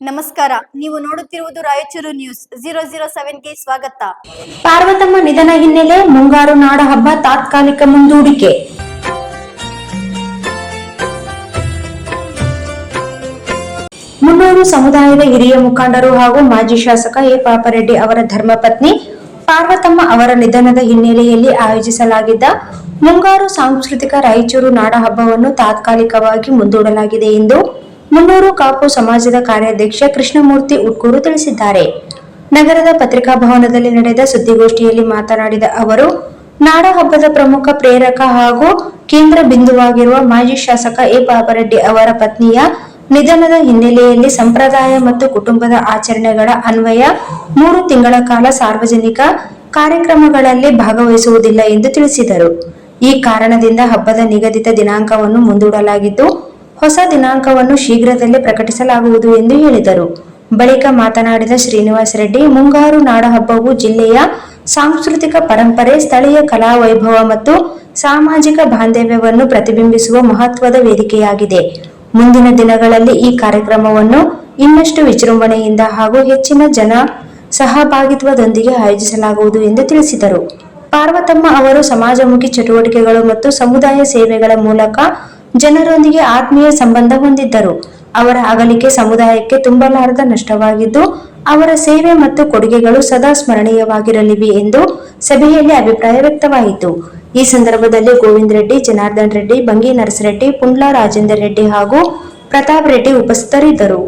ನಮಸ್ಕಾರ, ನೀವು ನೋಡುತ್ತಿರುವುದು ರಾಯಚೂರು ನ್ಯೂಸ್ 007ಗೆ ಸ್ವಾಗತ. ಪಾರ್ವತಮ್ಮ ನಿಧನ ಹಿನ್ನೆಲೆ ಮುಂಗಾರು ನಾಡ ಹಬ್ಬ ತಾತ್ಕಾಲಿಕ ಮುಂದೂಡಿಕೆ. ಮುನ್ನೂರು ಸಮುದಾಯದ ಹಿರಿಯ ಮುಖಂಡರು ಹಾಗೂ ಮಾಜಿ ಶಾಸಕ ಎ ಪಾಪರೆಡ್ಡಿ ಅವರ ಧರ್ಮಪತ್ನಿ ಪಾರ್ವತಮ್ಮ ಅವರ ನಿಧನದ ಹಿನ್ನೆಲೆಯಲ್ಲಿ ಆಯೋಜಿಸಲಾಗಿದ್ದ ಮುಂಗಾರು ಸಾಂಸ್ಕೃತಿಕ ರಾಯಚೂರು ನಾಡ ಹಬ್ಬವನ್ನು ತಾತ್ಕಾಲಿಕವಾಗಿ ಮುಂದೂಡಲಾಗಿದೆ ಎಂದು ಮುನ್ನೂರು ಕಾಪು ಸಮಾಜದ ಕಾರ್ಯಾಧ್ಯಕ್ಷ ಕೃಷ್ಣಮೂರ್ತಿ ಉಟ್ಕೂರು ತಿಳಿಸಿದ್ದಾರೆ. ನಗರದ ಪತ್ರಿಕಾ ಭವನದಲ್ಲಿ ನಡೆದ ಸುದ್ದಿಗೋಷ್ಠಿಯಲ್ಲಿ ಮಾತನಾಡಿದ ಅವರು, ನಾಡ ಹಬ್ಬದ ಪ್ರಮುಖ ಪ್ರೇರಕ ಹಾಗೂ ಕೇಂದ್ರ ಬಿಂದುವಾಗಿರುವ ಮಾಜಿ ಶಾಸಕ ಎ ಪಾಪರೆಡ್ಡಿ ಅವರ ಪತ್ನಿಯ ನಿಧನದ ಹಿನ್ನೆಲೆಯಲ್ಲಿ ಸಂಪ್ರದಾಯ ಮತ್ತು ಕುಟುಂಬದ ಆಚರಣೆಗಳ ಅನ್ವಯ 3 ತಿಂಗಳ ಕಾಲ ಸಾರ್ವಜನಿಕ ಕಾರ್ಯಕ್ರಮಗಳಲ್ಲಿ ಭಾಗವಹಿಸುವುದಿಲ್ಲ ಎಂದು ತಿಳಿಸಿದರು. ಈ ಕಾರಣದಿಂದ ಹಬ್ಬದ ನಿಗದಿತ ದಿನಾಂಕವನ್ನು ಮುಂದೂಡಲಾಗಿದ್ದು, ಹೊಸ ದಿನಾಂಕವನ್ನು ಶೀಘ್ರದಲ್ಲೇ ಪ್ರಕಟಿಸಲಾಗುವುದು ಎಂದು ಹೇಳಿದರು. ಬಳಿಕ ಮಾತನಾಡಿದ ಶ್ರೀನಿವಾಸ ರೆಡ್ಡಿ, ಮುಂಗಾರು ನಾಡ ಹಬ್ಬವು ಜಿಲ್ಲೆಯ ಸಾಂಸ್ಕೃತಿಕ ಪರಂಪರೆ, ಸ್ಥಳೀಯ ಕಲಾ ವೈಭವ ಮತ್ತು ಸಾಮಾಜಿಕ ಬಾಂಧವ್ಯವನ್ನು ಪ್ರತಿಬಿಂಬಿಸುವ ಮಹತ್ವದ ವೇದಿಕೆಯಾಗಿದೆ. ಮುಂದಿನ ದಿನಗಳಲ್ಲಿ ಈ ಕಾರ್ಯಕ್ರಮವನ್ನು ಇನ್ನಷ್ಟು ವಿಜೃಂಭಣೆಯಿಂದ ಹಾಗೂ ಹೆಚ್ಚಿನ ಜನ ಸಹಭಾಗಿತ್ವದೊಂದಿಗೆ ಆಯೋಜಿಸಲಾಗುವುದು ಎಂದು ತಿಳಿಸಿದರು. ಪಾರ್ವತಮ್ಮ ಅವರು ಸಮಾಜಮುಖಿ ಚಟುವಟಿಕೆಗಳು ಮತ್ತು ಸಮುದಾಯ ಸೇವೆಗಳ ಮೂಲಕ ಜನರೊಂದಿಗೆ ಆತ್ಮೀಯ ಸಂಬಂಧ ಹೊಂದಿದ್ದರು. ಅವರ ಅಗಲಿಕೆ ಸಮುದಾಯಕ್ಕೆ ತುಂಬಲಾರದ ನಷ್ಟವಾಗಿದ್ದು, ಅವರ ಸೇವೆ ಮತ್ತು ಕೊಡುಗೆಗಳು ಸದಾ ಸ್ಮರಣೀಯವಾಗಿರಲಿವೆ ಎಂದು ಸಭೆಯಲ್ಲಿ ಅಭಿಪ್ರಾಯ ವ್ಯಕ್ತವಾಯಿತು. ಈ ಸಂದರ್ಭದಲ್ಲಿ ಗೋವಿಂದ ರೆಡ್ಡಿ, ಜನಾರ್ದನ್ ರೆಡ್ಡಿ, ಬಂಗಿ ನರಸರೆಡ್ಡಿ, ಪುಂಡ್ಲ ರಾಜೇಂದರ್ ರೆಡ್ಡಿ ಹಾಗೂ ಪ್ರತಾಪ್ ರೆಡ್ಡಿ ಉಪಸ್ಥಿತರಿದ್ದರು.